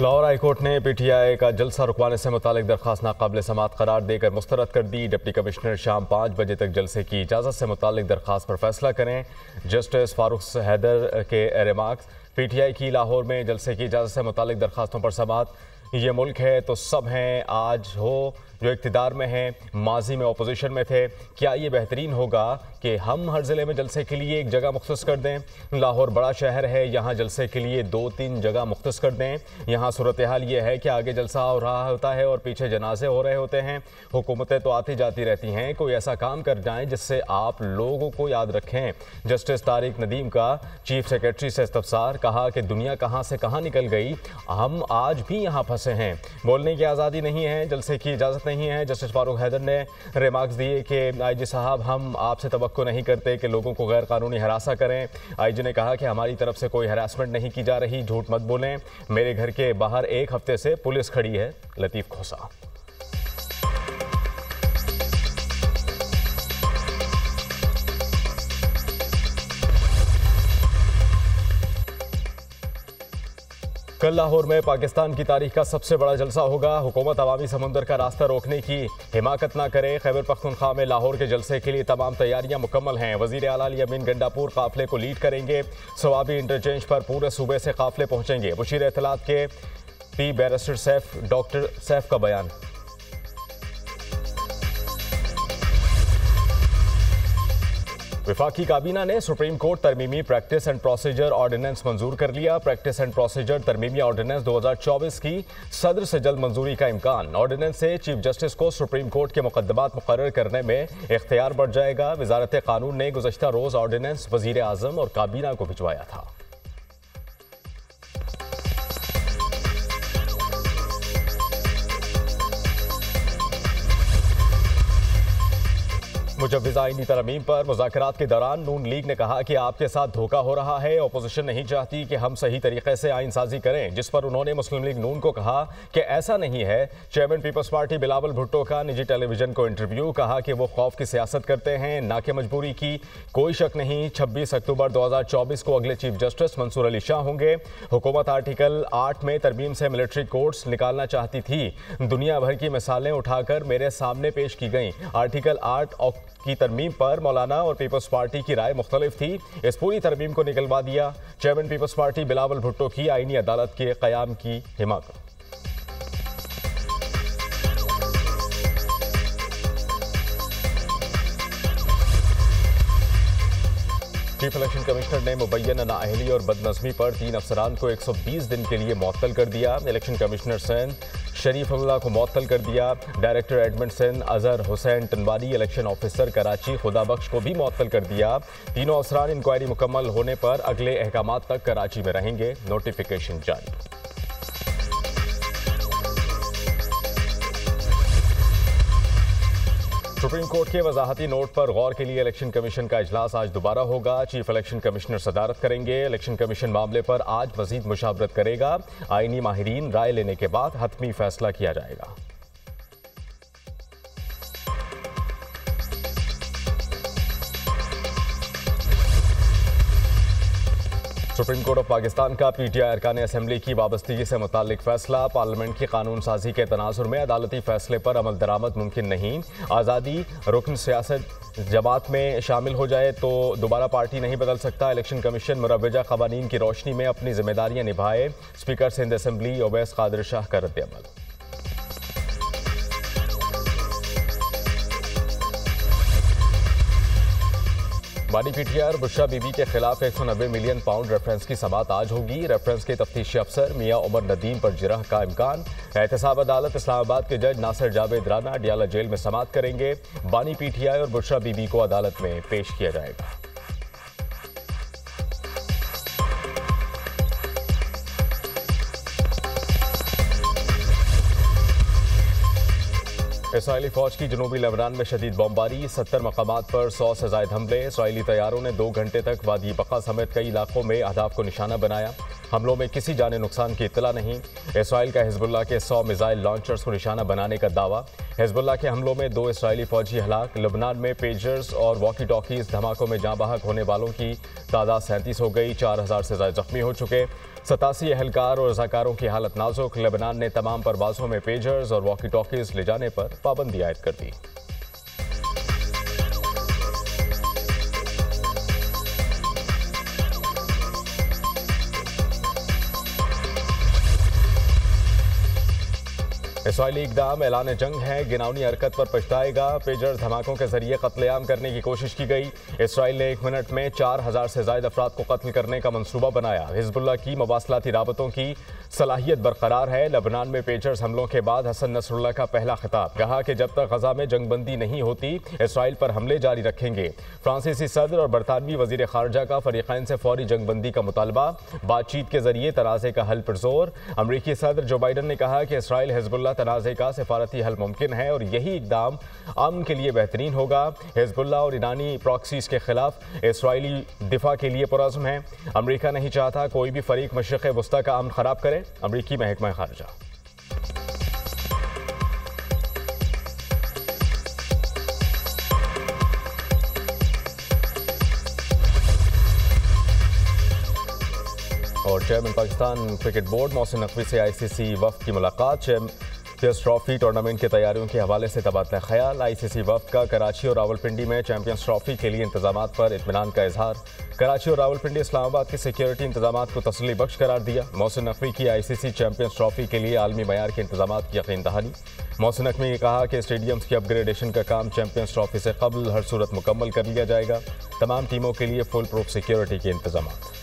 Lahore high court ने PTI का जलसा रुकवाने से मुतालिक दरख्वास्त नाकाबिल समाअत करार देकर मुस्तरद कर दी। डिप्टी कमिश्नर शाम 5 बजे तक जलसे की इजाज़त से मुतालिक दरख्वास्त पर फैसला करें। जस्टिस फारूक हैदर के रिमार्क्स। पीटीआई की लाहौर में जलसे की इजाज़त से मुतालिक दरख्वास्तों पर समाअत। ये मुल्क है तो सब हैं, आज हो जो इक़्तिदार में हैं, माजी में अपोजिशन में थे। क्या ये बेहतरीन होगा कि हम हर ज़िले में जलसे के लिए एक जगह मुख्तस कर दें? लाहौर बड़ा शहर है, यहाँ जलसे के लिए 2-3 जगह मुख्तस कर दें। यहाँ सूरत हाल ये है कि आगे जलसा हो रहा होता है और पीछे जनाजे हो रहे होते हैं। हुकूमतें तो आती जाती रहती हैं, कोई ऐसा काम कर जाएं जिससे आप लोगों को याद रखें। जस्टिस तारिक नदीम का चीफ सेक्रेटरी से इस्तफसार। कहा कि दुनिया कहाँ से कहाँ निकल गई, हम आज भी यहाँ फंसे हैं। बोलने की आज़ादी नहीं है, जलसे की इजाज़त नहीं है। जस्टिस फारूक हैदर ने रिमार्क्स दिए कि आईजी साहब, हम आपसे तवक्को नहीं करते कि लोगों को गैर कानूनी हरासा करें। आईजी ने कहा कि हमारी तरफ से कोई हरासमेंट नहीं की जा रही, झूठ मत बोलें। मेरे घर के बाहर 1 हफ्ते से पुलिस खड़ी है। लतीफ़ खोसा। कल लाहौर में पाकिस्तान की तारीख का सबसे बड़ा जलसा होगा। हुकूमत अवामी समुंदर का रास्ता रोकने की हिमाकत ना करे। खैबर पख्तूनख्वा में लाहौर के जलसे के लिए तमाम तैयारियां मुकम्मल हैं। वज़ीर आला अमीन गंडापुर काफिले को लीड करेंगे। सवाबी इंटरचेंज पर पूरे सूबे से काफिले पहुंचेंगे। मुशीर इत्तलात K P barrister Saif doctor Saif का बयान। वफाकी काबीना ने सुप्रीम कोर्ट तरमीमी प्रैक्टिस एंड प्रोसीजर ऑर्डिनेंस मंजूर कर लिया। प्रैक्टिस एंड प्रोसीजर तरमीमी ऑर्डिनेंस 2024 की सदर से जल्द मंजूरी का इम्कान। ऑर्डिनेंस से चीफ जस्टिस को सुप्रीम कोर्ट के मुकदमात मुकर्रर करने में इख्तियार बढ़ जाएगा। वजारत कानून ने गुज़श्ता रोज़ ऑर्डिनेंस वज़ीर आज़म और काबीना को भिजवाया था। मुजव्विज़ आईनी तरमीम पर मुज़ाकरात के दौरान नून लीग ने कहा कि आपके साथ धोखा हो रहा है। अपोजिशन नहीं चाहती कि हम सही तरीके से आइन साजी करें, जिस पर उन्होंने मुस्लिम लीग नून को कहा कि ऐसा नहीं है। Chairman Peoples Party Bilawal Bhutto का निजी टेलीविजन को इंटरव्यू। कहा कि वो खौफ की सियासत करते हैं, ना कि मजबूरी की। कोई शक नहीं, 26 अक्टूबर 2024 को अगले चीफ जस्टिस मंसूर अली शाह होंगे। हुकूमत आर्टिकल 8 में तरमीम से मिलिट्री कोर्ट्स निकालना चाहती थी। दुनिया भर की मिसालें उठाकर मेरे सामने पेश की गई। आर्टिकल 8 की तरमीम पर मौलाना और पीपल्स पार्टी की राय मुख्तलिफ थी। इस पूरी तरमीम को निकलवा दिया। Chairman Peoples Party Bilawal Bhutto की आईनी अदालत के क़याम की हिमाकत। चीफ इलेक्शन कमिश्नर ने मुबैयन नाअहली और बदनज़मी पर 3 अफसरान को 120 दिन के लिए मुअत्तल कर दिया। इलेक्शन कमिश्नर सिंध शरीफुल्लाह को मुअत्तल कर दिया। Director admin Sindh Azhar Hussain Tanwari, election officer Karachi Khudabakhsh को भी मुअत्तल कर दिया। तीनों अफसरान इंक्वायरी मुकम्मल होने पर अगले अहकामात तक कराची में रहेंगे। नोटिफिकेशन जारी। सुप्रीम कोर्ट के वजाहती नोट पर गौर के लिए इलेक्शन कमीशन का इजलास आज दोबारा होगा। चीफ इलेक्शन कमिश्नर सदारत करेंगे। इलेक्शन कमीशन मामले पर आज मजीद मुशावरत करेगा। आईनी माहिरीन राय लेने के बाद हतमी फैसला किया जाएगा। सुप्रीम कोर्ट ऑफ पाकिस्तान का पीटीआई अरकान असेंबली की वाबस्तगी से मुताल्लिक फैसला। पार्लियामेंट की कानून साजी के तनाजुर में अदालती फैसले पर अमल दरामद मुमकिन नहीं। आज़ादी रुकन सियासत जमात में शामिल हो जाए तो दोबारा पार्टी नहीं बदल सकता। इलेक्शन कमीशन मुरव्वजा क़वानीन की रोशनी में अपनी जिम्मेदारियां निभाए। स्पीकर सिंध असेंबली ओवैस कादिर शाह का रद्द-ए-अमल। बानी पीटीआर बुशरा बीबी के खिलाफ 190 मिलियन पाउंड रेफरेंस की समाअत आज होगी। रेफरेंस के तफ्तीशी अफसर मियां उमर नदीम पर जिरह का इम्कान। एहतसाब अदालत इस्लामाबाद के जज नासिर जावेद राना डियाला जेल में समाअत करेंगे। बानी पीटीआई और बुशरा बीबी को अदालत में पेश किया जाएगा। इसराइली फौज की जनूबी लेबनान में शदीद बमबारी। 70 मकामात पर 100 से ज़ायद हमले। इसराइली तैयारों ने 2 घंटे तक वादी बका समेत कई इलाकों में अहदाफ को निशाना बनाया। हमलों में किसी जाने नुकसान की इत्तला नहीं। इसराइल का हिजबुल्लाह के 100 मिसाइल लॉन्चर्स को निशाना बनाने का दावा। हिजबुल्लाह के हमलों में 2 इसराइली फौजी हलाक। लबनान में पेजर्स और वॉकी टॉकीज धमाकों में जाँ बहक होने वालों की तादाद 37 हो गई। 4000 से ज्यादा जख्मी हो चुके। 87 एहलकार और रज़ाकारों की हालत नाजुक। लेबनान ने तमाम परवाज़ों में पेजर्स और वॉकी टॉकीज ले जाने पर पाबंदी आयद कर दी। इसराइली इक़दाम ऐलान जंग है, गिनावनी हरकत पर पछताएगा। पेजर्स धमाकों के जरिए कत्लेआम करने की कोशिश की गई। इसराइल ने 1 मिनट में 4000 से ज्यादा अफराद को कत्ल करने का मंसूबा बनाया। हिजबुल्लाह की मवासलाती राबतों की सलाहियत बरकरार है। लबनान में पेजर्स हमलों के बाद हसन नसरुल्लाह का पहला खिताब, कहा कि जब तक गजा में जंगबंदी नहीं होती इसराइल पर हमले जारी रखेंगे। फ्रांसीसी सदर और बरतानवी वजीर खारजा का फरीकैन से फौरी जंगबंदी का मुतालबा, बातचीत के जरिए तनाज़े का हल पर जोर। अमरीकी सदर जो बाइडन ने कहा कि इसराइल हिजबुल्लाह तनाज़े का सिफारती हल मुमकिन है और यही इक़दाम अमन के लिए बेहतरीन होगा। हिजबुल्लाह और ईरानी प्रॉक्सीज के खिलाफ इसराइली दिफा के लिए पुरज़्म है। अमरीका नहीं चाहता कोई भी फरीक मशरिक़ वस्ता का अमन खराब करे। अमरीकी महकमा खारजा। और chairman Pakistan cricket board Mohsin Naqvi से ICC वफ़द की मुलाकात। चैंपियंस ट्रॉफी टूर्नामेंट की तैयारियों के हवाले से तबादला ख्याल। ICC वफ़द का कराची और रावलपिंडी में चैंपियंस ट्रॉफी के लिए इंतजामात पर इत्मीनान का इजहार। कराची और रावलपिंडी इस्लामाबाद के सिक्योरिटी इंतजामात को तसल्ली बख्श करार दिया। मोहसिन नकवी की ICC चैंपियंस ट्रॉफी के लिए आलमी मयार के इंतजामात की यकीन दहानी। मोहसिन नकवी ने कहा कि स्टेडियम्स की अपग्रेडेशन का काम चैंपियंस ट्रॉफी से कबल हर सूरत मुकम्मल कर लिया जाएगा। तमाम टीमों के लिए फुल प्रूफ सिक्योरिटी के इंतजामात।